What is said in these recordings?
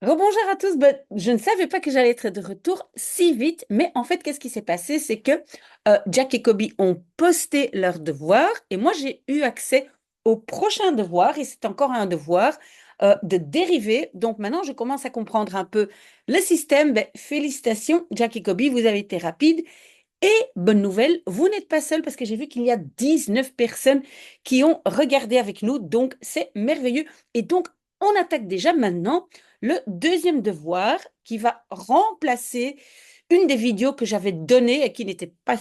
Rebonjour à tous. Ben, je ne savais pas que j'allais être de retour si vite, mais en fait, qu'est-ce qui s'est passé? C'est que Jack et Kobe ont posté leurs devoirs et moi, j'ai eu accès au prochain devoir et c'est encore un devoir de dérivé. Donc maintenant, je commence à comprendre un peu le système. Ben, félicitations, Jack et Kobe, vous avez été rapides. Et bonne nouvelle, vous n'êtes pas seul parce que j'ai vu qu'il y a 19 personnes qui ont regardé avec nous, donc c'est merveilleux. Et donc, on attaque déjà maintenant le deuxième devoir qui va remplacer une des vidéos que j'avais données et qui n'était pas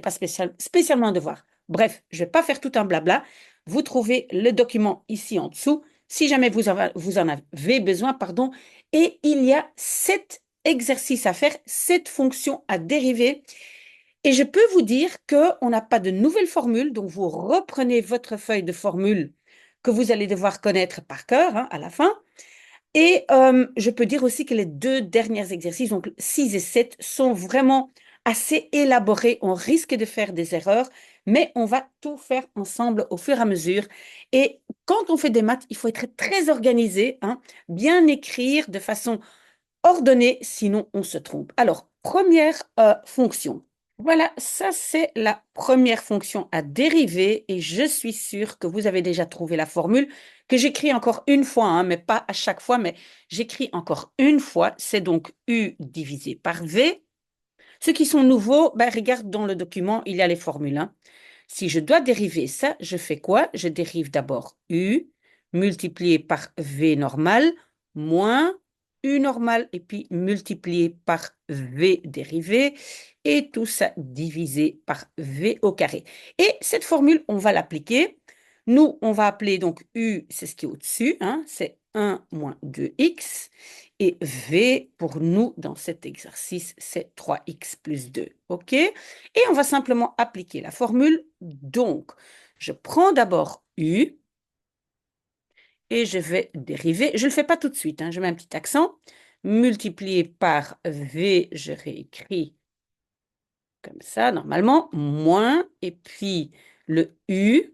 spécialement un devoir. Bref, je ne vais pas faire tout un blabla. Vous trouvez le document ici en dessous, si jamais vous en avez besoin, pardon. Et il y a 7 exercices à faire, 7 fonctions à dériver. Et je peux vous dire qu'on n'a pas de nouvelle formule, donc vous reprenez votre feuille de formule que vous allez devoir connaître par cœur hein, à la fin. Et je peux dire aussi que les deux derniers exercices, donc 6 et 7, sont vraiment assez élaborés. On risque de faire des erreurs, mais on va tout faire ensemble au fur et à mesure. Et quand on fait des maths, il faut être très organisé, hein, bien écrire de façon ordonnée, sinon on se trompe. Alors, première fonction. Voilà, ça c'est la première fonction à dériver et je suis sûre que vous avez déjà trouvé la formule que j'écris encore une fois, hein, mais pas à chaque fois, mais j'écris encore une fois. C'est donc U divisé par V. Ceux qui sont nouveaux, ben, regarde dans le document, il y a les formules, hein. Si je dois dériver ça, je fais quoi? Je dérive d'abord U multiplié par V normal moins U normal et puis multiplié par V dérivé et tout ça divisé par V au carré. Et cette formule, on va l'appliquer. Nous, on va appeler donc U, c'est ce qui est au-dessus, hein, c'est 1 moins 2x. Et V, pour nous, dans cet exercice, c'est 3x plus 2. OK? Et on va simplement appliquer la formule. Donc, je prends d'abord U et je vais dériver. Je ne le fais pas tout de suite, hein, je mets un petit accent. Multiplié par V, je réécris comme ça, normalement, moins, et puis le U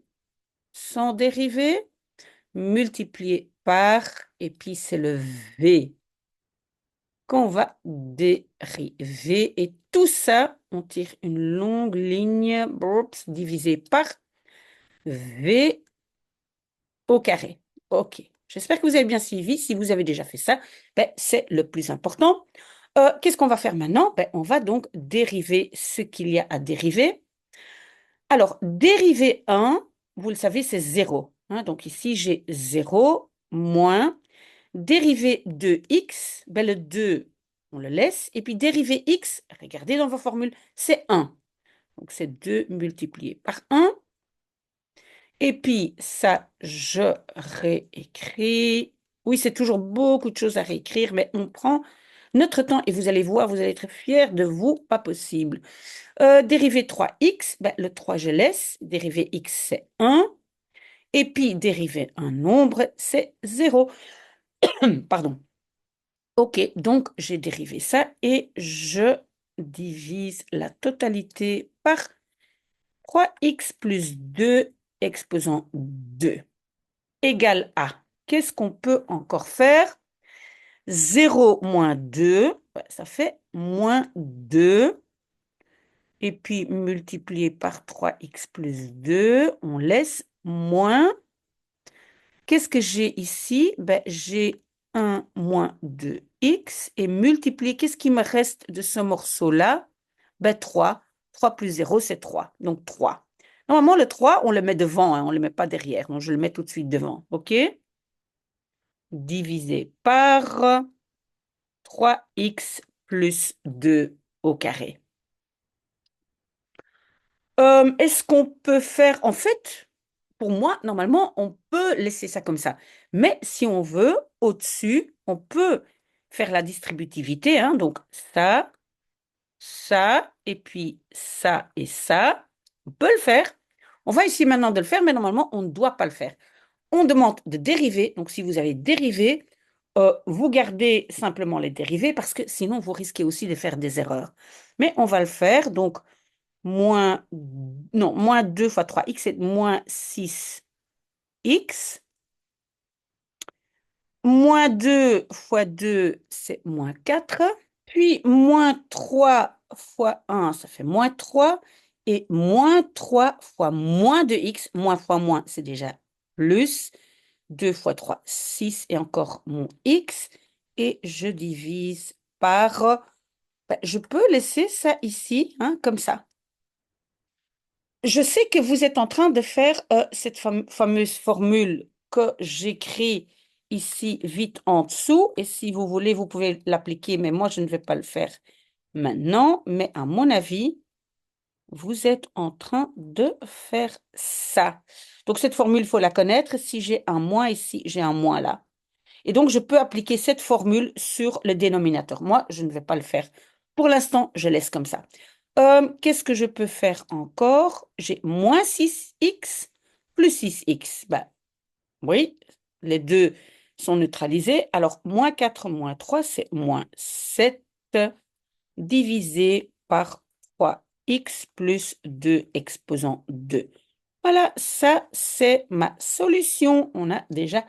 sans dériver, multiplié par, et puis c'est le V qu'on va dériver. Et tout ça, on tire une longue ligne, divisé par V au carré. OK. J'espère que vous avez bien suivi. Si vous avez déjà fait ça, ben, c'est le plus important. Qu'est-ce qu'on va faire maintenant? Ben, on va donc dériver ce qu'il y a à dériver. Alors, dériver 1, vous le savez, c'est 0, hein. Donc ici, j'ai 0 moins dériver de x, ben, le 2, on le laisse. Et puis dériver x, regardez dans vos formules, c'est 1. Donc c'est 2 multiplié par 1. Et puis ça, je réécris. Oui, c'est toujours beaucoup de choses à réécrire, mais on prend notre temps et vous allez voir, vous allez être fiers de vous, pas possible. Dérivé 3x, ben, le 3 je laisse. Dérivé x, c'est 1. Et puis dérivé un nombre, c'est 0. Pardon. OK, donc j'ai dérivé ça et je divise la totalité par 3x plus 2 exposant 2 égale à. Qu'est-ce qu'on peut encore faire? 0 moins 2, ouais, ça fait moins 2. Et puis multiplié par 3x plus 2, on laisse moins. Qu'est-ce que j'ai ici? Ben, j'ai 1 moins 2x et multiplié. Qu'est-ce qui me reste de ce morceau-là? Ben, 3. 3 plus 0, c'est 3. Donc 3. Normalement, le 3, on le met devant, hein, on ne le met pas derrière. Donc, je le mets tout de suite devant. OK? Divisé par 3x plus 2 au carré. Est-ce qu'on peut faire, en fait, pour moi, normalement, on peut laisser ça comme ça. Mais si on veut, au-dessus, on peut faire la distributivité, hein, donc ça, et puis ça et ça. On peut le faire. On va essayer maintenant de le faire, mais normalement, on ne doit pas le faire. On demande de dériver. Donc, si vous avez dérivé, vous gardez simplement les dérivés parce que sinon, vous risquez aussi de faire des erreurs. Mais on va le faire. Donc, moins, non, moins 2 fois 3x, c'est moins 6x. moins 2 fois 2, c'est moins 4. Puis moins 3 fois 1, ça fait moins 3. Et moins 3 fois moins de x, moins fois moins, c'est déjà plus. 2 fois 3, 6 et encore mon x. Et je divise par... je peux laisser ça ici, hein, comme ça. Je sais que vous êtes en train de faire cette fameuse formule que j'écris ici vite en dessous. Et si vous voulez, vous pouvez l'appliquer, mais moi, je ne vais pas le faire maintenant. Mais à mon avis, vous êtes en train de faire ça. Donc, cette formule, il faut la connaître. Si j'ai un moins ici, j'ai un moins là. Et donc, je peux appliquer cette formule sur le dénominateur. Moi, je ne vais pas le faire. Pour l'instant, je laisse comme ça. Qu'est-ce que je peux faire encore? J'ai moins 6x plus 6x. Ben, oui, les deux sont neutralisés. Alors, moins 4 moins 3, c'est moins 7 divisé par 3x plus 2 exposant 2. Voilà, ça, c'est ma solution. On a déjà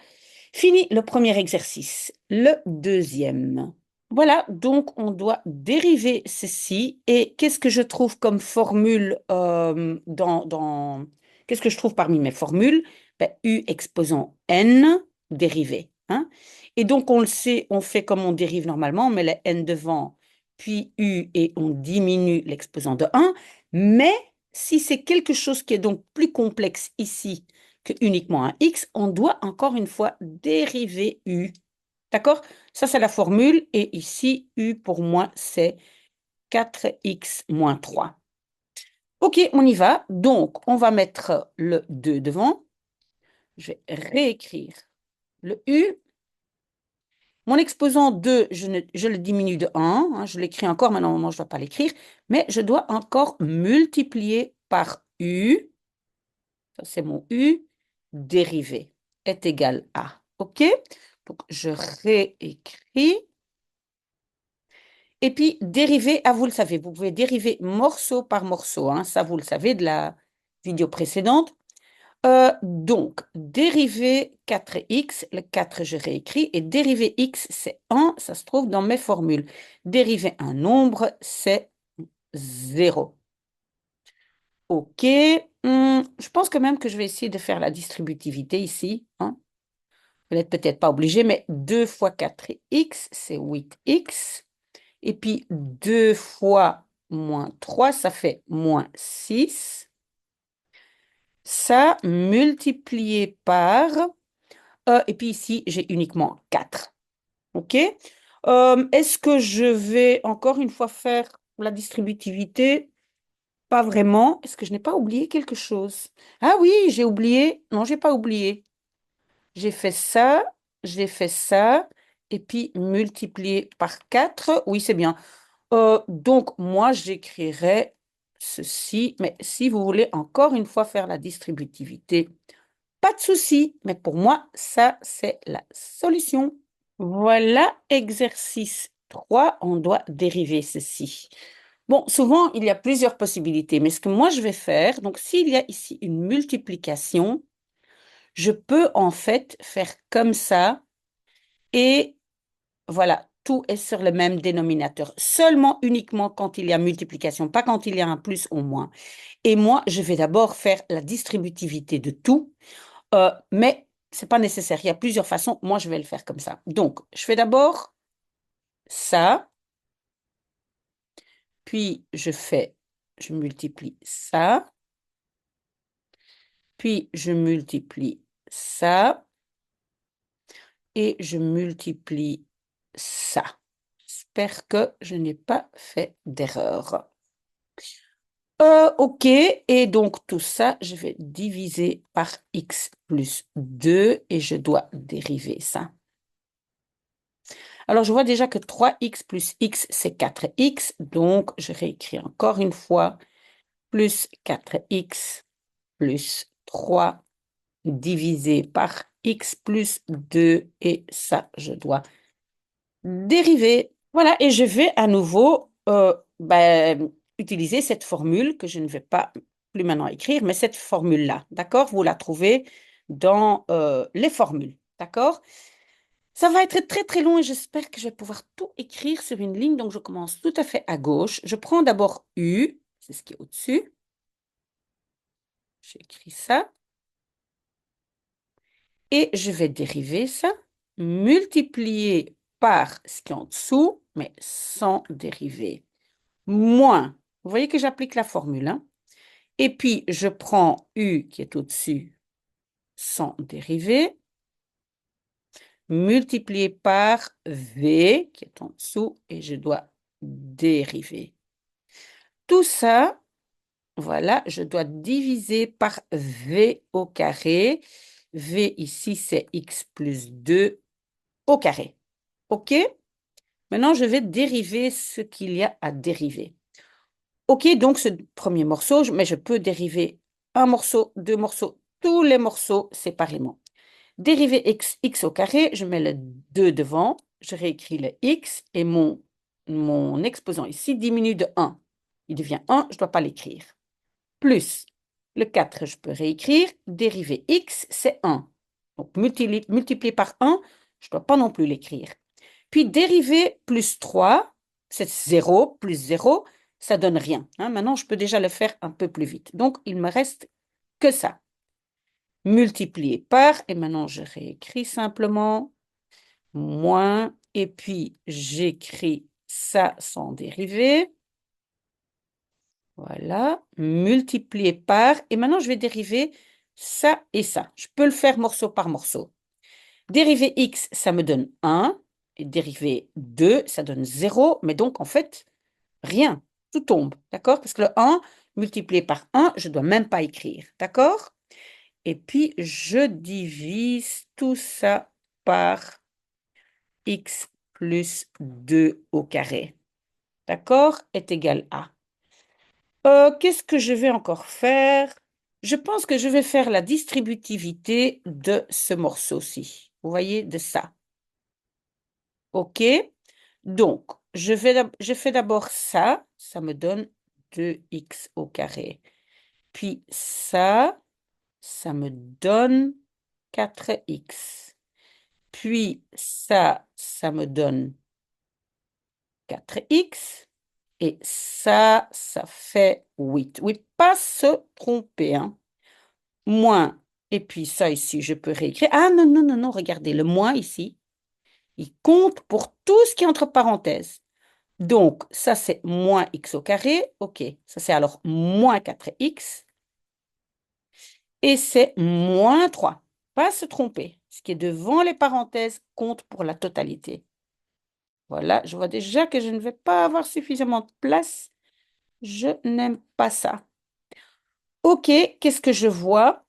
fini le premier exercice. Le deuxième. Voilà, donc on doit dériver ceci. Et qu'est-ce que je trouve comme formule Qu'est-ce que je trouve parmi mes formules? Ben, U exposant N dérivé. Hein? Et donc on le sait, on fait comme on dérive normalement, on met le N devant, puis U et on diminue l'exposant de 1. Mais si c'est quelque chose qui est donc plus complexe ici que uniquement un X, on doit encore une fois dériver U. D'accord? Ça, c'est la formule. Et ici, U pour moi, c'est 4x moins 3. OK, on y va. Donc, on va mettre le 2 devant. Je vais réécrire le U. Mon exposant 2, je le diminue de 1. Hein, je l'écris encore, mais normalement, je ne dois pas l'écrire. Mais je dois encore multiplier par U. Ça, c'est mon U. Dérivé est égal à. OK? Donc, je réécris. Et puis, dériver, ah, vous le savez, vous pouvez dériver morceau par morceau. Hein, ça, vous le savez de la vidéo précédente. Donc, dériver 4x, le 4, je réécris. Et dériver x, c'est 1, ça se trouve dans mes formules. Dériver un nombre, c'est 0. OK. Je pense quand même que je vais essayer de faire la distributivité ici. Hein. Vous n'êtes peut-être pas obligé, mais 2 fois 4x, c'est 8x. Et puis 2 fois moins 3, ça fait moins 6. Ça multiplié par... et puis ici, j'ai uniquement 4. OK? Est-ce que je vais encore une fois faire la distributivité? Pas vraiment. Est-ce que je n'ai pas oublié quelque chose? Ah oui, j'ai oublié. Non, j'ai pas oublié. J'ai fait ça, j'ai fait ça, et puis multiplié par 4. Oui, c'est bien. Donc, moi, j'écrirais ceci, mais si vous voulez encore une fois faire la distributivité, pas de souci, mais pour moi, ça, c'est la solution. Voilà, exercice 3, on doit dériver ceci. Bon, souvent, il y a plusieurs possibilités, mais ce que moi, je vais faire, donc s'il y a ici une multiplication, je peux en fait faire comme ça et voilà, tout est sur le même dénominateur. Seulement, uniquement quand il y a multiplication, pas quand il y a un plus ou moins. Et moi, je vais d'abord faire la distributivité de tout, mais c'est pas nécessaire. Il y a plusieurs façons. Moi, je vais le faire comme ça. Donc, je fais d'abord ça, puis je multiplie ça, puis je multiplie ça, et je multiplie ça. J'espère que je n'ai pas fait d'erreur. OK, et donc tout ça, je vais diviser par x plus 2 et je dois dériver ça. Alors, je vois déjà que 3x plus x, c'est 4x, donc je réécris encore une fois, plus 4x plus 3 divisé par x plus 2 et ça, je dois dériver. Voilà, et je vais à nouveau utiliser cette formule que je ne vais pas plus maintenant écrire, mais cette formule-là, d'accord? Vous la trouvez dans les formules, d'accord? Ça va être très très long et j'espère que je vais pouvoir tout écrire sur une ligne. Donc je commence tout à fait à gauche. Je prends d'abord U, c'est ce qui est au-dessus. J'écris ça. Et je vais dériver ça, multiplier par ce qui est en dessous, mais sans dériver. Moins, vous voyez que j'applique la formule, hein? Et puis, je prends U qui est au-dessus sans dériver, multiplié par V qui est en dessous et je dois dériver. Tout ça, voilà, je dois diviser par V au carré. V ici, c'est X plus 2 au carré. OK? Maintenant, je vais dériver ce qu'il y a à dériver. OK, donc ce premier morceau, mais je peux dériver un morceau, deux morceaux, tous les morceaux séparément. Dériver x au carré, je mets le 2 devant, je réécris le x et mon exposant ici diminue de 1. Il devient 1, je ne dois pas l'écrire. Plus le 4, je peux réécrire, dériver x, c'est 1. Donc multiplié par 1, je ne dois pas non plus l'écrire. Puis dériver plus 3, c'est 0 plus 0, ça donne rien, hein. Maintenant, je peux déjà le faire un peu plus vite. Donc, il me reste que ça. Multiplié par, et maintenant je réécris simplement, moins, et puis j'écris ça sans dériver. Voilà, multiplié par, et maintenant je vais dériver ça et ça. Je peux le faire morceau par morceau. Dériver x, ça me donne 1, et dériver 2, ça donne 0, mais donc en fait, rien, tout tombe, d'accord? Parce que le 1 multiplié par 1, je ne dois même pas écrire, d'accord? Et puis, je divise tout ça par x plus 2 au carré, d'accord? Est égal à. Qu'est-ce que je vais encore faire? Je pense que je vais faire la distributivité de ce morceau-ci. Vous voyez, de ça. OK? Donc, je fais d'abord ça. Ça me donne 2x au carré. Puis ça me donne 4x. Puis ça me donne 4x. Et ça fait 8. Oui, pas se tromper, hein. Moins. Et puis ça ici, je peux réécrire. Ah non, non, non, non, regardez, le moins ici, il compte pour tout ce qui est entre parenthèses. Donc, ça, c'est moins x au carré. OK, ça, c'est alors moins 4x. Et c'est moins 3. Pas se tromper. Ce qui est devant les parenthèses compte pour la totalité. Voilà, je vois déjà que je ne vais pas avoir suffisamment de place. Je n'aime pas ça. OK, qu'est-ce que je vois?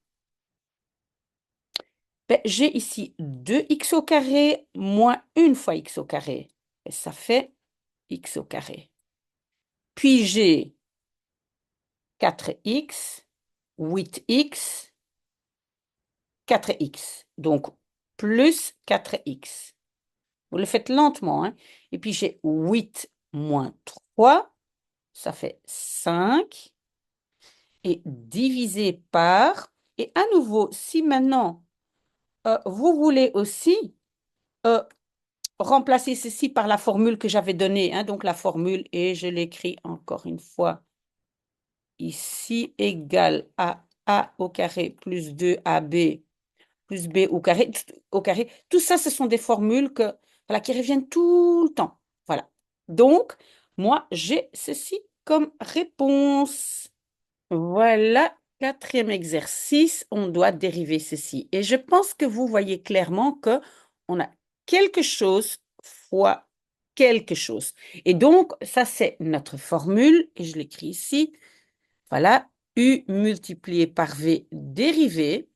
Ben, j'ai ici 2x au carré moins 1 fois x au carré. Et ça fait x au carré. Puis j'ai 4x, 8x, 4x. Donc, plus 4x. Vous le faites lentement, hein? Et puis j'ai 8 moins 3, ça fait 5. Et divisé par. Et à nouveau, si maintenant, vous voulez aussi euh, remplacer ceci par la formule que j'avais donnée, hein, donc la formule, et je l'écris encore une fois, ici, égale à A au carré plus 2AB plus B au carré, au carré. Tout ça, ce sont des formules voilà, qui reviennent tout le temps. Voilà. Donc, moi, j'ai ceci comme réponse. Voilà, quatrième exercice, on doit dériver ceci. Et je pense que vous voyez clairement que on a quelque chose fois quelque chose. Et donc, ça, c'est notre formule, et je l'écris ici. Voilà, U multiplié par V dérivé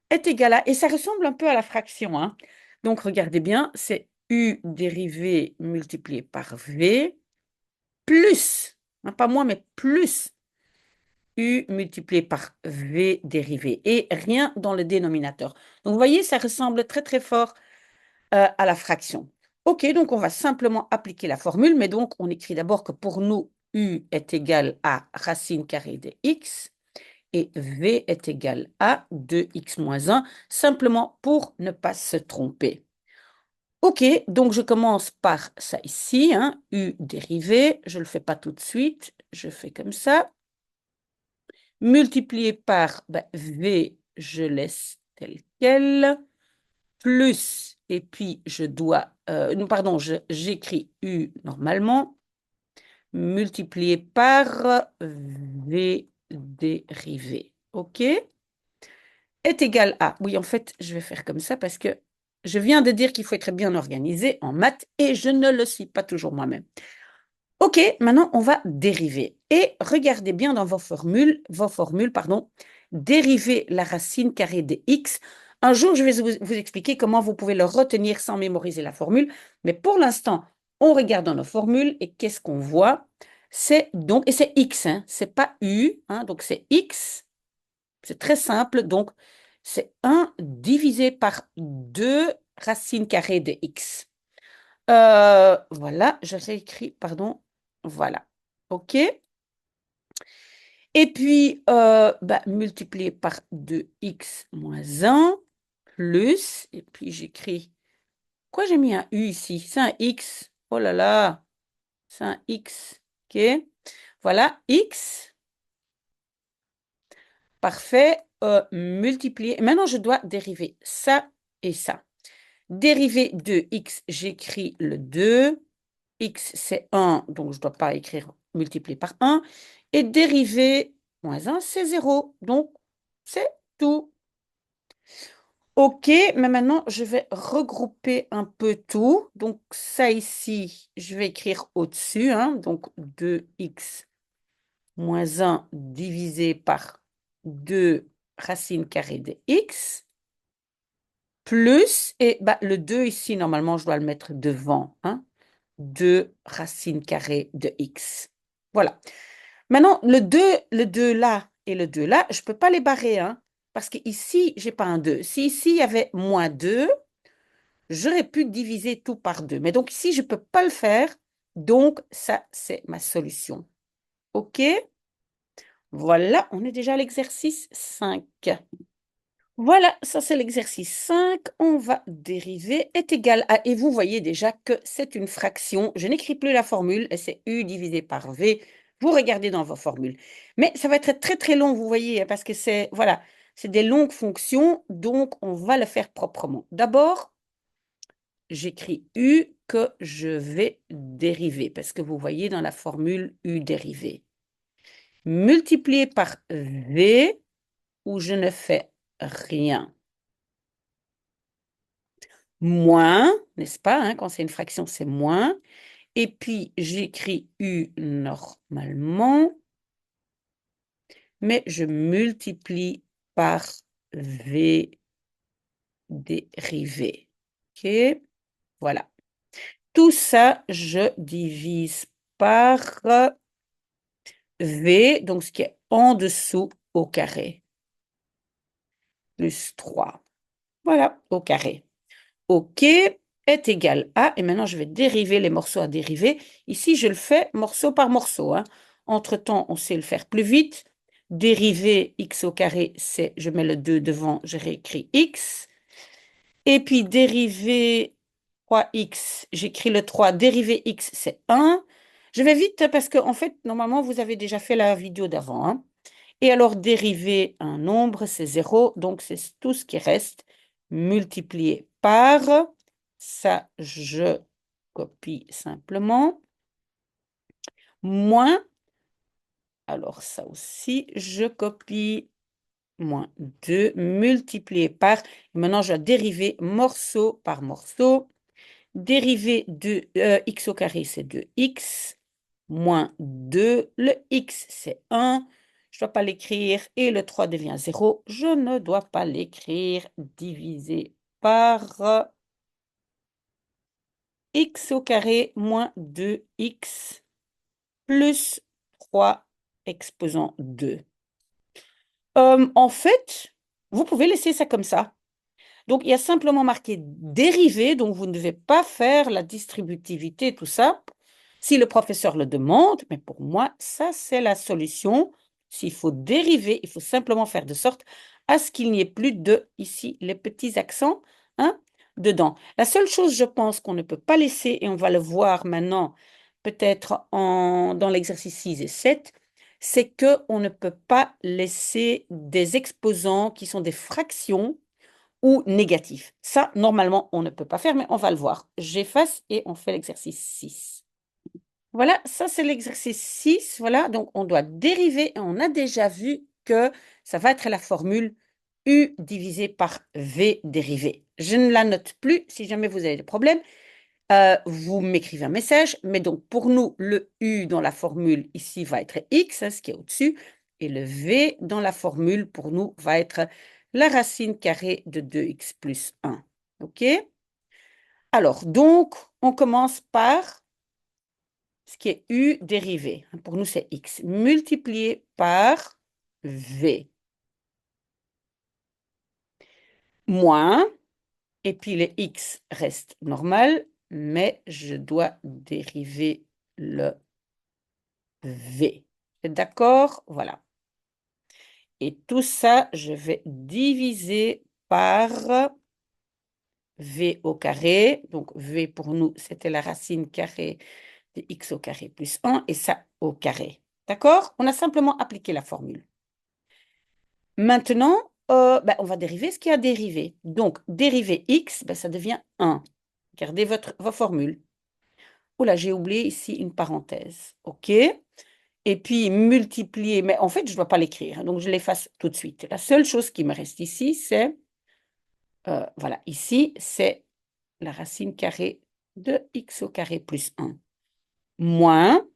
est égal à, et ça ressemble un peu à la fraction, hein. Donc, regardez bien, c'est U dérivé multiplié par V plus, hein, pas moins, mais plus U multiplié par V dérivé et rien dans le dénominateur. Donc, vous voyez, ça ressemble très, très fort à la fraction. OK, donc on va simplement appliquer la formule, mais donc on écrit d'abord que pour nous, U est égal à racine carrée de x et V est égal à 2x moins 1, simplement pour ne pas se tromper. OK, donc je commence par ça ici, hein, U dérivé. Je ne le fais pas tout de suite. Je fais comme ça. Multiplié par V, je laisse tel quel. Plus, et puis je dois, non, pardon, j'écris U normalement, multiplié par V dérivé. OK? Est égal à, oui, en fait, je vais faire comme ça parce que je viens de dire qu'il faut être bien organisé en maths et je ne le suis pas toujours moi-même. OK, maintenant on va dériver. Et regardez bien dans vos formules, pardon, dériver la racine carrée de x. Un jour, je vais vous expliquer comment vous pouvez le retenir sans mémoriser la formule. Mais pour l'instant, on regarde dans nos formules et qu'est-ce qu'on voit? C'est donc, et c'est x, hein, c'est pas u, hein, donc c'est x. C'est très simple, donc c'est 1 divisé par 2 racine carrée de x. Voilà, je réécris, pardon. Voilà. OK. Et puis, multiplié par 2x moins 1 plus, et puis j'écris, quoi j'ai mis un U ici? C'est un X. Oh là là, c'est un X. OK. Voilà, X. Parfait. Multiplié. Maintenant, je dois dériver ça et ça. Dérivé de x, j'écris le 2. X, c'est 1, donc je ne dois pas écrire multiplié par 1. Et dérivé moins 1, c'est 0. Donc, c'est tout. OK, mais maintenant, je vais regrouper un peu tout. Donc, ça ici, je vais écrire au-dessus. Hein, donc, 2x moins 1 divisé par 2 racine carrée de x. Plus, et le 2 ici, normalement, je dois le mettre devant. Hein, 2 racine carrée de x. Voilà. Maintenant, le 2 là et le 2 là, je ne peux pas les barrer, hein, parce qu'ici, je n'ai pas un 2. Si ici, il y avait moins 2, j'aurais pu diviser tout par 2. Mais donc ici, je ne peux pas le faire. Donc, ça, c'est ma solution. OK? Voilà, on est déjà à l'exercice 5. Voilà, ça c'est l'exercice 5. On va dériver est égal à, et vous voyez déjà que c'est une fraction. Je n'écris plus la formule, et c'est U divisé par V. Vous regardez dans vos formules. Mais ça va être très très long, vous voyez, hein, parce que c'est, voilà, c'est des longues fonctions, donc on va le faire proprement. D'abord, j'écris U que je vais dériver, parce que vous voyez dans la formule U dérivée. Multiplié par V, où je ne fais rien. Moins, n'est-ce pas, hein, quand c'est une fraction, c'est moins. Et puis, j'écris U normalement, mais je multiplie par V dérivé. OK, voilà. Tout ça, je divise par V, donc ce qui est en dessous au carré, plus 3. Voilà, au carré. OK est égal à, et maintenant je vais dériver les morceaux à dériver. Ici, je le fais morceau par morceau. Hein. Entre-temps, on sait le faire plus vite. Dériver x au carré, c'est, je mets le 2 devant, je réécris x. Et puis dériver 3x, j'écris le 3. Dériver x, c'est 1. Je vais vite parce que, en fait, normalement, vous avez déjà fait la vidéo d'avant. Hein. Et alors, dériver un nombre, c'est 0. Donc, c'est tout ce qui reste multiplié par. Ça, je copie simplement. Moins. Alors, ça aussi, je copie. Moins 2 multiplié par. Maintenant, je vais dériver morceau par morceau. Dérivé de x au carré, c'est 2x. Moins 2. Le x, c'est 1. Je ne dois pas l'écrire. Et le 3 devient 0. Je ne dois pas l'écrire. Divisé par x au carré moins 2x plus 3 exposant 2. En fait, vous pouvez laisser ça comme ça. Donc, il y a simplement marqué dérivé, donc vous ne devez pas faire la distributivité, tout ça, si le professeur le demande, mais pour moi, ça, c'est la solution. S'il faut dériver, il faut simplement faire de sorte à ce qu'il n'y ait plus de, ici, les petits accents, hein, dedans. La seule chose, je pense, qu'on ne peut pas laisser, et on va le voir maintenant, peut-être dans l'exercice 6 et 7, c'est qu'on ne peut pas laisser des exposants qui sont des fractions ou négatifs. Ça, normalement, on ne peut pas faire, mais on va le voir. J'efface et on fait l'exercice 6. Voilà, ça c'est l'exercice 6. Voilà, donc on doit dériver et on a déjà vu que ça va être la formule U divisé par V dérivé. Je ne la note plus. Si jamais vous avez des problèmes, vous m'écrivez un message. Mais donc pour nous, le U dans la formule ici va être X, hein, ce qui est au-dessus. Et le V dans la formule pour nous va être la racine carrée de 2x plus 1. OK? Alors, donc, on commence par ce qui est U dérivé. Pour nous, c'est X multiplié par V. Moins, et puis le X reste normal, mais je dois dériver le V. Vous êtes d'accord? Voilà. Et tout ça, je vais diviser par V au carré. Donc, V pour nous, c'était la racine carrée de X au carré plus 1, et ça au carré. D'accord? On a simplement appliqué la formule. Maintenant, on va dériver ce qui a dérivé. Donc, dériver x, ça devient 1. Regardez vos formules. Oh là, j'ai oublié ici une parenthèse. OK? Et puis, multiplier, mais en fait, je ne dois pas l'écrire, hein, donc je l'efface tout de suite. La seule chose qui me reste ici, c'est, voilà, ici, c'est la racine carrée de x au carré plus 1. Moins,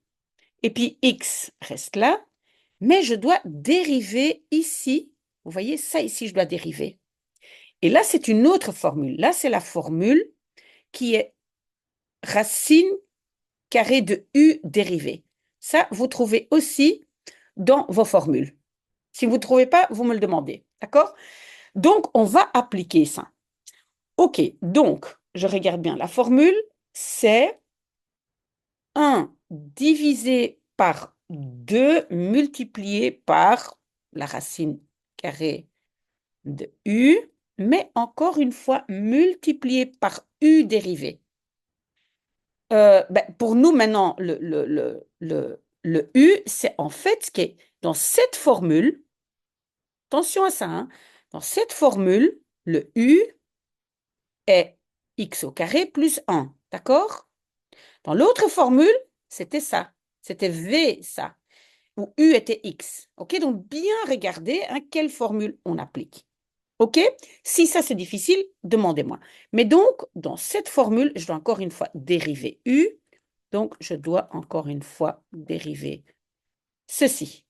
et puis x reste là, mais je dois dériver ici. Vous voyez, ça ici, je dois dériver. Et là, c'est une autre formule. Là, c'est la formule qui est racine carrée de u dérivée. Ça, vous trouvez aussi dans vos formules. Si vous ne trouvez pas, vous me le demandez. D'accord? Donc, on va appliquer ça. OK, donc, je regarde bien. La formule, c'est 1 divisé par 2 multiplié par la racine carrée de u, mais encore une fois multiplié par u dérivé. Pour nous, maintenant, le U, c'est en fait ce qui est dans cette formule. Attention à ça, hein, dans cette formule, le U est x au carré plus 1. D'accord? Dans l'autre formule, c'était ça. C'était V, ça. Où U était x. OK? Donc, bien regarder hein, quelle formule on applique. OK? Si ça, c'est difficile, demandez-moi. Mais donc, dans cette formule, je dois encore une fois dériver U. Donc, je dois encore une fois dériver ceci.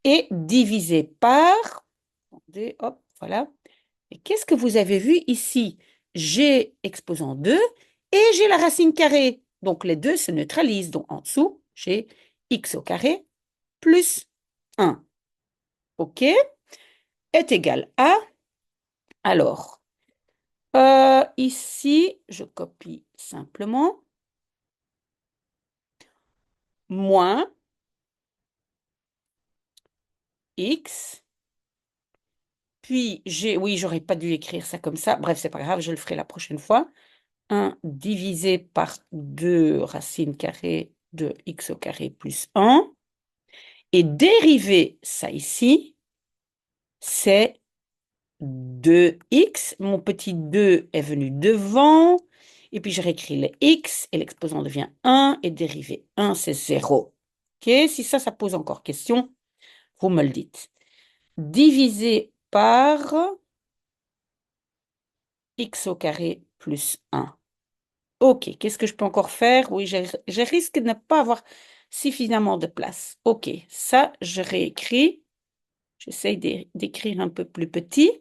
Et diviser par, attendez, hop, voilà. Et qu'est-ce que vous avez vu ici? J'ai exposant 2 et j'ai la racine carrée. Donc, les deux se neutralisent. Donc, en dessous, j'ai x au carré plus 1. OK? Est égal à, alors, ici, je copie simplement, moins x. Puis, oui, j'aurais pas dû écrire ça comme ça. Bref, c'est pas grave, je le ferai la prochaine fois. 1 divisé par 2 racine carrée de x au carré plus 1. Et dériver ça ici, c'est 2x. Mon petit 2 est venu devant. Et puis, je réécris le x et l'exposant devient 1. Et dériver 1, c'est 0. OK? Si ça pose encore question, vous me le dites. Divisé par x au carré plus 1. OK, qu'est-ce que je peux encore faire? Oui, je risque de ne pas avoir suffisamment de place. OK, ça, je réécris. J'essaye d'écrire un peu plus petit.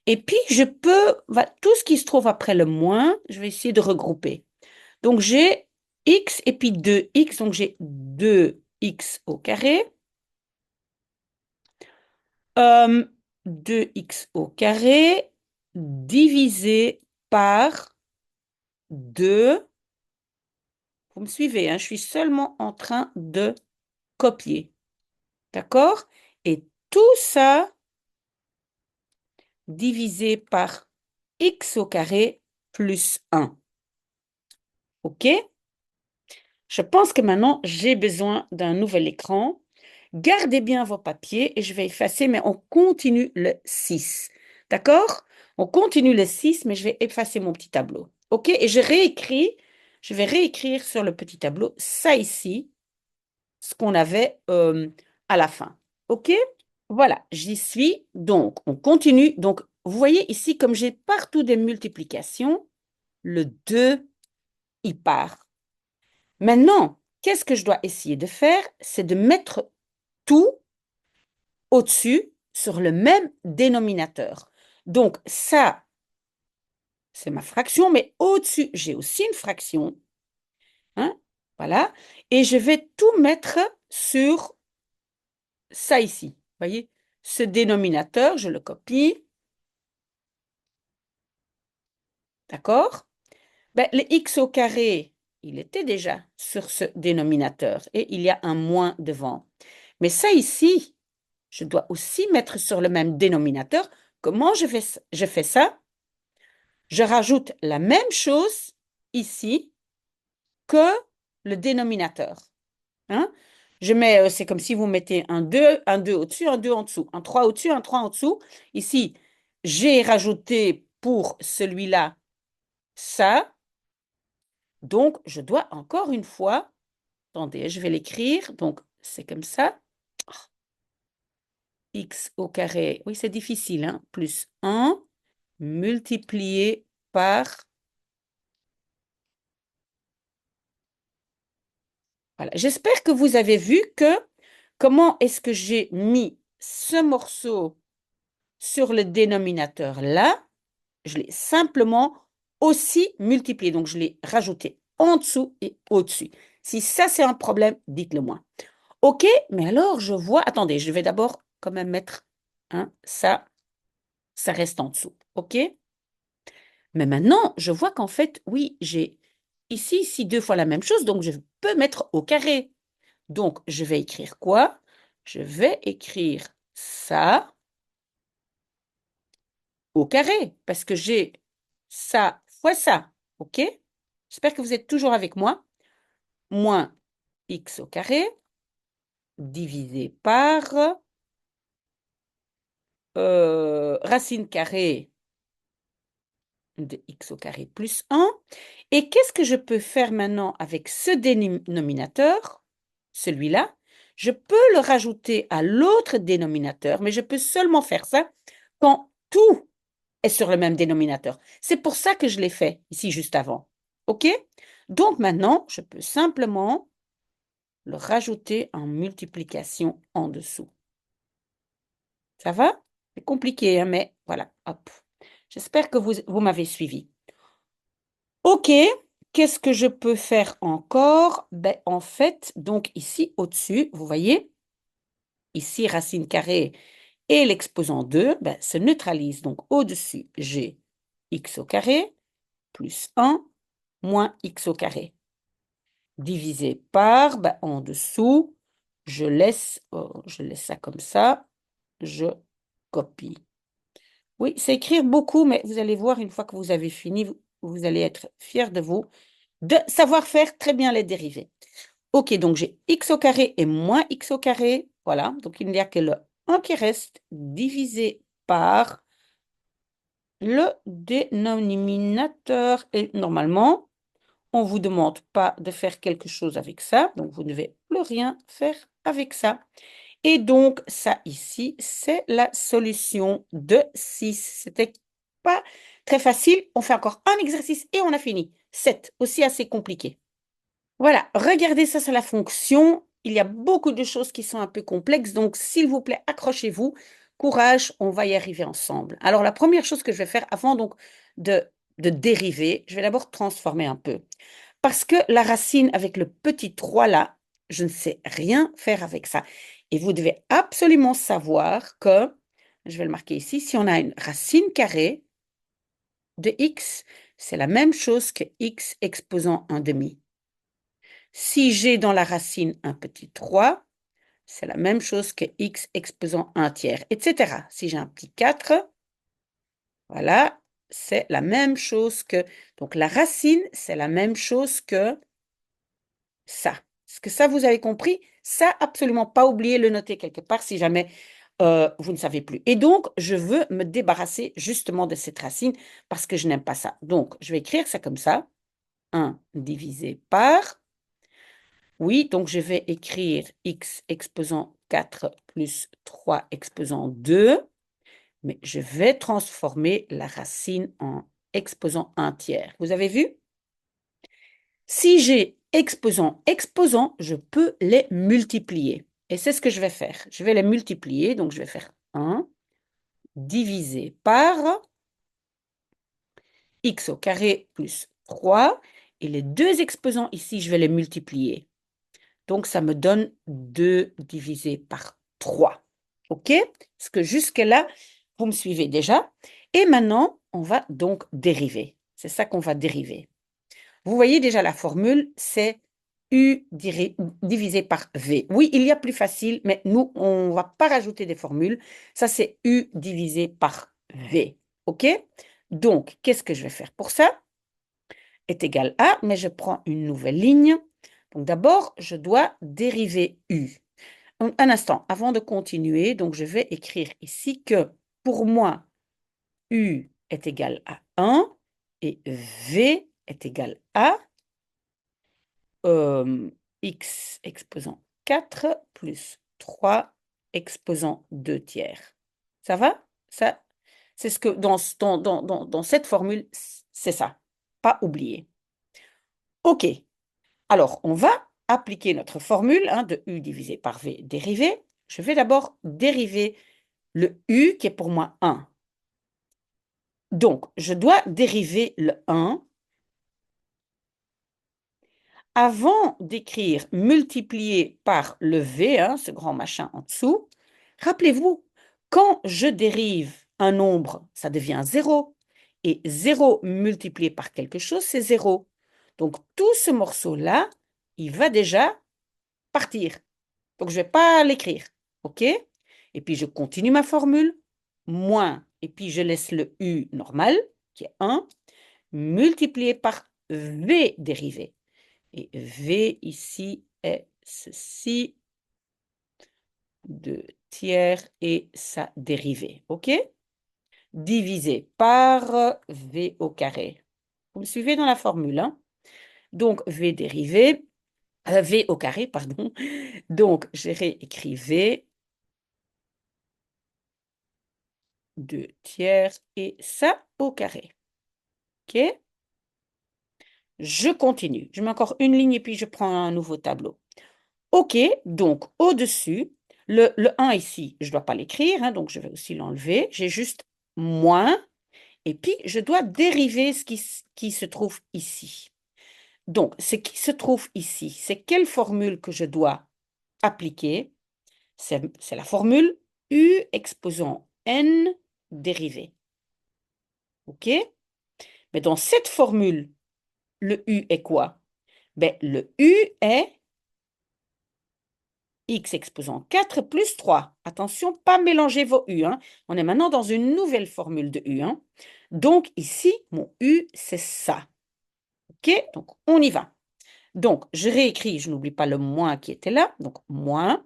Et puis, je peux, tout ce qui se trouve après le moins, je vais essayer de regrouper. Donc, j'ai x et puis 2x, donc j'ai 2x au carré. 2x au carré divisé par 2. Vous me suivez, hein, je suis seulement en train de copier. D'accord? Et tout ça divisé par x au carré plus 1. OK? Je pense que maintenant, j'ai besoin d'un nouvel écran. Gardez bien vos papiers et je vais effacer, mais on continue le 6. D'accord? On continue le 6, mais je vais effacer mon petit tableau. OK? Et je vais réécrire sur le petit tableau ça ici, ce qu'on avait à la fin. OK? Voilà, j'y suis. Donc, on continue. Donc, vous voyez ici, comme j'ai partout des multiplications, le 2, il part. Maintenant, qu'est-ce que je dois essayer de faire? C'est de mettre tout au-dessus sur le même dénominateur. Donc, ça, c'est ma fraction, mais au-dessus, j'ai aussi une fraction. Hein, voilà. Et je vais tout mettre sur ça ici. Vous voyez? Ce dénominateur, je le copie. D'accord? Ben, le x au carré, il était déjà sur ce dénominateur et il y a un moins devant. Mais ça ici, je dois aussi mettre sur le même dénominateur. Comment je fais ça? Je rajoute la même chose ici que le dénominateur. Hein? C'est comme si vous mettez un 2 au-dessus, un 2 en dessous, un 3 au-dessus, un 3 en dessous. Ici, j'ai rajouté pour celui-là ça. Donc, je dois encore une fois, attendez, je vais l'écrire. Donc, c'est comme ça. X au carré, oui, c'est difficile, hein, plus 1 multiplié par... Voilà. J'espère que vous avez vu que comment est-ce que j'ai mis ce morceau sur le dénominateur là. Je l'ai simplement aussi multiplié. Donc, je l'ai rajouté en dessous et au-dessus. Si ça, c'est un problème, dites-le moi. OK, mais alors, je vois... Attendez, je vais d'abord quand même mettre hein, ça reste en dessous. OK? Mais maintenant, je vois qu'en fait, oui, j'ai ici deux fois la même chose, donc je peux mettre au carré. Donc, je vais écrire quoi? Je vais écrire ça au carré, parce que j'ai ça fois ça. OK? J'espère que vous êtes toujours avec moi. Moins x au carré divisé par racine carrée de x au carré plus 1. Et qu'est-ce que je peux faire maintenant avec ce dénominateur, celui-là? Je peux le rajouter à l'autre dénominateur, mais je peux seulement faire ça quand tout est sur le même dénominateur. C'est pour ça que je l'ai fait ici juste avant. OK? Donc maintenant, je peux simplement le rajouter en multiplication en dessous. Ça va? C'est compliqué, hein, mais voilà, hop. J'espère que vous m'avez suivi. OK, qu'est-ce que je peux faire encore? Ben, en fait, donc ici au-dessus, vous voyez, ici racine carrée et l'exposant 2 ben, se neutralisent. Donc au-dessus, j'ai x au carré plus 1 moins x au carré. Divisé par, ben, en dessous, je laisse ça comme ça, je copie. Oui, c'est écrire beaucoup, mais vous allez voir, une fois que vous avez fini, vous allez être fiers de vous, de savoir faire très bien les dérivés. OK, donc j'ai x au carré et moins x au carré. Voilà, donc il n'y a que le 1 qui reste divisé par le dénominateur. Et normalement, on ne vous demande pas de faire quelque chose avec ça, donc vous ne devez plus rien faire avec ça. Et donc, ça ici, c'est la solution de 6. C'était pas très facile. On fait encore un exercice et on a fini. 7, aussi assez compliqué. Voilà, regardez ça sur la fonction. Il y a beaucoup de choses qui sont un peu complexes, donc s'il vous plaît, accrochez-vous. Courage, on va y arriver ensemble. Alors, la première chose que je vais faire avant donc de dériver, je vais d'abord transformer un peu. Parce que la racine avec le petit 3 là, je ne sais rien faire avec ça. Et vous devez absolument savoir que, je vais le marquer ici, si on a une racine carrée de x, c'est la même chose que x exposant un demi. Si j'ai dans la racine un petit 3, c'est la même chose que x exposant un tiers, etc. Si j'ai un petit 4, voilà, c'est la même chose que... Donc, la racine, c'est la même chose que ça. Est-ce que ça, vous avez compris? Ça, absolument pas oublier le noter quelque part si jamais vous ne savez plus. Et donc, je veux me débarrasser justement de cette racine parce que je n'aime pas ça. Donc, je vais écrire ça comme ça. 1 divisé par... Oui, donc je vais écrire x exposant 4 plus 3 exposant 2, mais je vais transformer la racine en exposant 1 tiers. Vous avez vu? Si j'ai exposant, exposant, je peux les multiplier. Et c'est ce que je vais faire. Je vais les multiplier, donc je vais faire 1 divisé par x au carré plus 3. Et les deux exposants ici, je vais les multiplier. Donc, ça me donne 2 divisé par 3. OK? Parce que jusque-là, vous me suivez déjà. Et maintenant, on va donc dériver. C'est ça qu'on va dériver. Vous voyez déjà la formule, c'est U divisé par V. Oui, il y a plus facile, mais nous, on ne va pas rajouter des formules. Ça, c'est U divisé par V. OK? Donc, qu'est-ce que je vais faire pour ça? Est égal à, mais je prends une nouvelle ligne. Donc, d'abord, je dois dériver U. Un instant, avant de continuer, donc je vais écrire ici que pour moi, U est égal à 1 et V est égal à x exposant 4 plus 3 exposant 2 tiers. Ça va? Ça, c'est ce que dans cette formule, c'est ça. Pas oublier. OK. Alors, on va appliquer notre formule de U divisé par V dérivé. Je vais d'abord dériver le U qui est pour moi 1. Donc, je dois dériver le 1 avant d'écrire multiplié par le V, ce grand machin en dessous. Rappelez-vous, quand je dérive un nombre, ça devient 0. Et 0 multiplié par quelque chose, c'est 0. Donc, tout ce morceau-là, il va déjà partir. Donc, je ne vais pas l'écrire. OK? Et puis, je continue ma formule. Moins, et puis je laisse le U normal, qui est 1, multiplié par V dérivé. Et V ici est ceci, 2 tiers et sa dérivée. OK? Divisé par V au carré. Vous me suivez dans la formule, hein? Donc, V dérivé, V au carré, pardon. Donc, j'ai réécrit V, 2 tiers et ça au carré. OK? Je continue. Je mets encore une ligne et puis je prends un nouveau tableau. OK, donc au-dessus, le 1 ici, je ne dois pas l'écrire, donc je vais aussi l'enlever. J'ai juste moins et puis je dois dériver ce qui se trouve ici. Donc, ce qui se trouve ici, c'est quelle formule que je dois appliquer? C'est la formule U exposant N dérivé. OK? Mais dans cette formule, le U est quoi? Ben, le U est x exposant 4 plus 3. Attention, pas mélanger vos U. On est maintenant dans une nouvelle formule de U. Donc, ici, mon U, c'est ça. OK? Donc, on y va. Donc, je réécris, je n'oublie pas le moins qui était là. Donc, moins.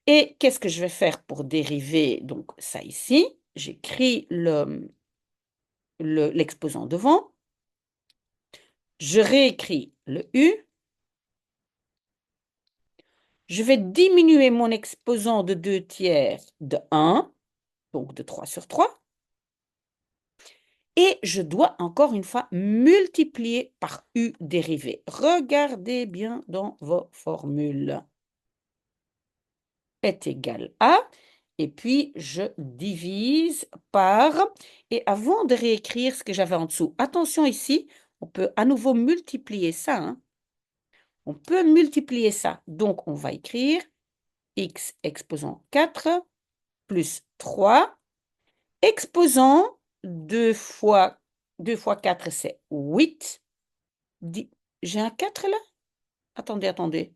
Et qu'est-ce que je vais faire pour dériver donc ça ici? J'écris l'exposant devant. Je réécris le U. Je vais diminuer mon exposant de 2 tiers de 1, donc de 3 sur 3. Et je dois encore une fois multiplier par U dérivé. Regardez bien dans vos formules. Est égal à, et puis je divise par, et avant de réécrire ce que j'avais en dessous, attention ici, on peut à nouveau multiplier ça. On peut multiplier ça. Donc, on va écrire x exposant 4 plus 3 exposant 2 fois 4, c'est 8. J'ai un 4 là? Attendez.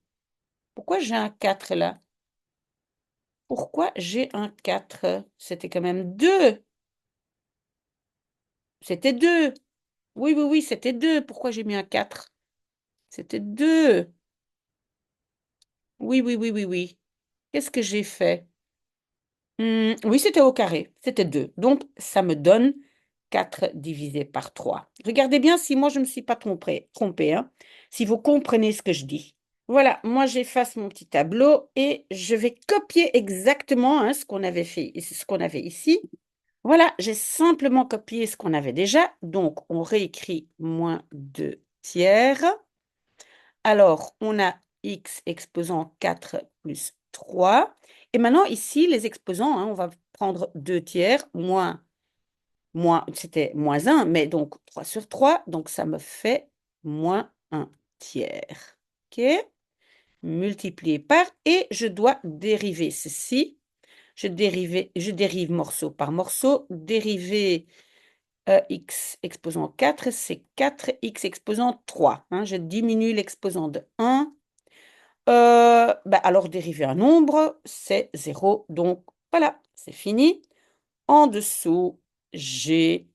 Pourquoi j'ai un 4 là? Pourquoi j'ai un 4? C'était quand même 2. C'était 2. Oui, oui, oui, c'était 2. Pourquoi j'ai mis un 4? C'était 2. Oui, oui, oui, oui, oui. Qu'est-ce que j'ai fait? Oui, c'était au carré. C'était 2. Donc, ça me donne 4 divisé par 3. Regardez bien si moi, je ne me suis pas trompée, hein, si vous comprenez ce que je dis. Voilà, moi, j'efface mon petit tableau et je vais copier exactement hein, ce qu'on avait fait, ce qu'on avait ici. Voilà, j'ai simplement copié ce qu'on avait déjà. Donc, on réécrit moins 2 tiers. Alors, on a x exposant 4 plus 3. Et maintenant, ici, les exposants, hein, on va prendre 2 tiers, c'était moins 1, mais donc 3 sur 3, donc ça me fait moins 1 tiers. OK? Multiplié par, et je dois dériver ceci. Je dérive morceau par morceau. Dériver x exposant 4, c'est 4x exposant 3. Hein. Je diminue l'exposant de 1. Alors, dériver un nombre, c'est 0. Donc, voilà, c'est fini. En dessous, j'ai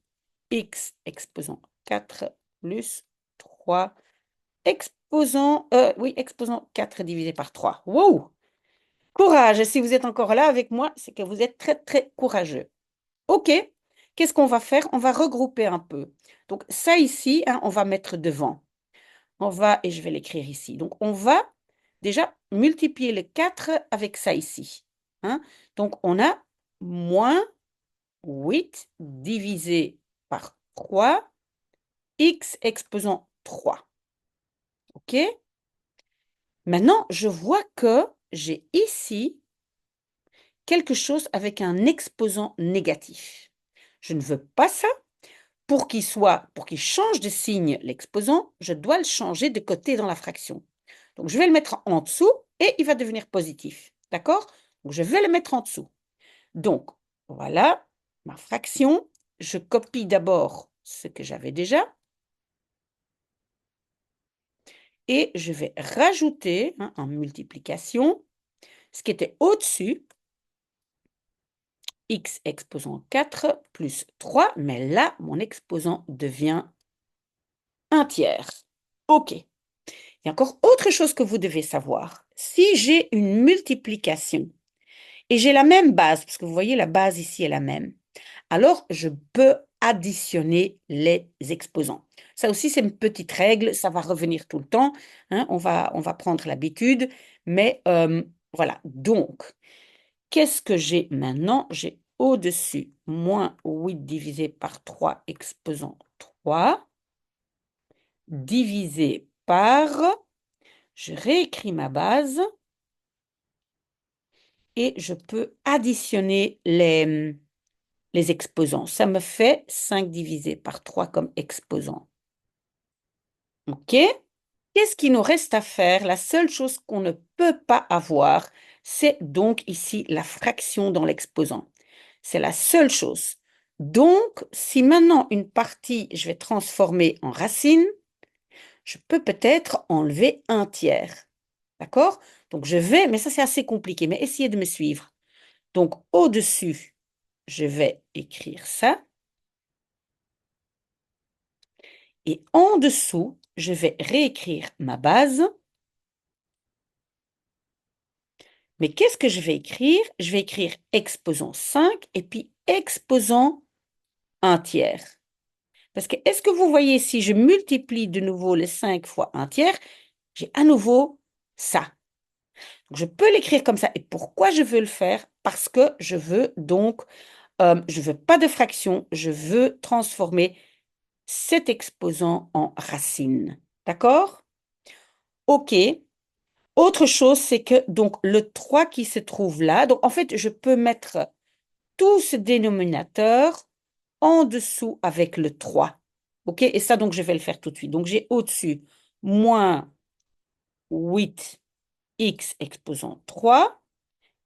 x exposant 4 plus 3 exposant 4 divisé par 3. Wow! Courage! Si vous êtes encore là avec moi, c'est que vous êtes très, très courageux. OK, qu'est-ce qu'on va faire? On va regrouper un peu. Donc, ça ici, hein, on va mettre devant. Et je vais l'écrire ici. Donc, on va déjà multiplier le 4 avec ça ici. Hein? Donc, on a moins 8 divisé par 3, x exposant 3. OK? Maintenant, je vois que j'ai ici quelque chose avec un exposant négatif. Je ne veux pas ça. Pour qu'il change de signe l'exposant, je dois le changer de côté dans la fraction. Donc, je vais le mettre en dessous et il va devenir positif. D'accord? Donc, je vais le mettre en dessous. Donc, voilà ma fraction. Je copie d'abord ce que j'avais déjà et je vais rajouter hein, en multiplication ce qui était au-dessus, x exposant 4 plus 3, mais là, mon exposant devient 1 tiers. OK. Il y a encore autre chose que vous devez savoir. Si j'ai une multiplication et j'ai la même base, parce que vous voyez, la base ici est la même, alors je peux additionner les exposants. Ça aussi, c'est une petite règle, ça va revenir tout le temps, hein, on va prendre l'habitude, mais voilà. Donc, qu'est-ce que j'ai maintenant? J'ai au-dessus moins 8 divisé par 3 exposant 3, divisé par, je réécris ma base, et je peux additionner les exposants. Ça me fait 5 divisé par 3 comme exposant. OK? Qu'est-ce qu'il nous reste à faire? La seule chose qu'on ne peut pas avoir, c'est donc ici la fraction dans l'exposant. C'est la seule chose. Donc, si maintenant une partie, je vais transformer en racine, je peux peut-être enlever 1 tiers. D'accord? Donc, mais ça c'est assez compliqué, mais essayez de me suivre. Donc, au-dessus, je vais écrire ça. Et en dessous, je vais réécrire ma base. Mais qu'est-ce que je vais écrire? Je vais écrire exposant 5 et puis exposant 1 tiers. Parce que est-ce que vous voyez, si je multiplie de nouveau les 5 fois 1 tiers, j'ai à nouveau ça. Donc, je peux l'écrire comme ça. Et pourquoi je veux le faire? Parce que je veux donc, je veux pas de fraction, je veux transformer cet exposant en racine. D'accord? OK. Autre chose, c'est que donc le 3 qui se trouve là, donc en fait, je peux mettre tout ce dénominateur en dessous avec le 3. OK? Et ça, donc, je vais le faire tout de suite. Donc, j'ai au-dessus moins 8x exposant 3.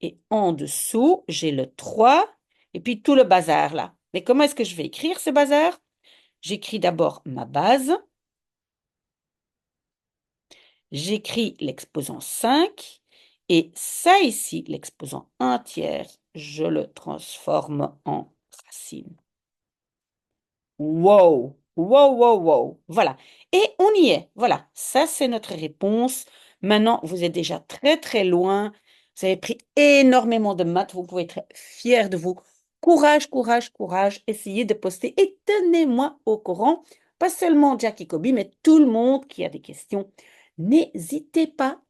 Et en dessous, j'ai le 3 et puis tout le bazar là. Mais comment est-ce que je vais écrire ce bazar? J'écris d'abord ma base. J'écris l'exposant 5 et ça ici, l'exposant 1 tiers, je le transforme en racine. Wow, wow, wow, wow. Voilà. Et on y est. Voilà. Ça, c'est notre réponse. Maintenant, vous êtes déjà très, très loin. Vous avez pris énormément de maths. Vous pouvez être fiers de vous. Courage, courage, courage. Essayez de poster et tenez-moi au courant. Pas seulement Jack et Kobe, mais tout le monde qui a des questions. N'hésitez pas.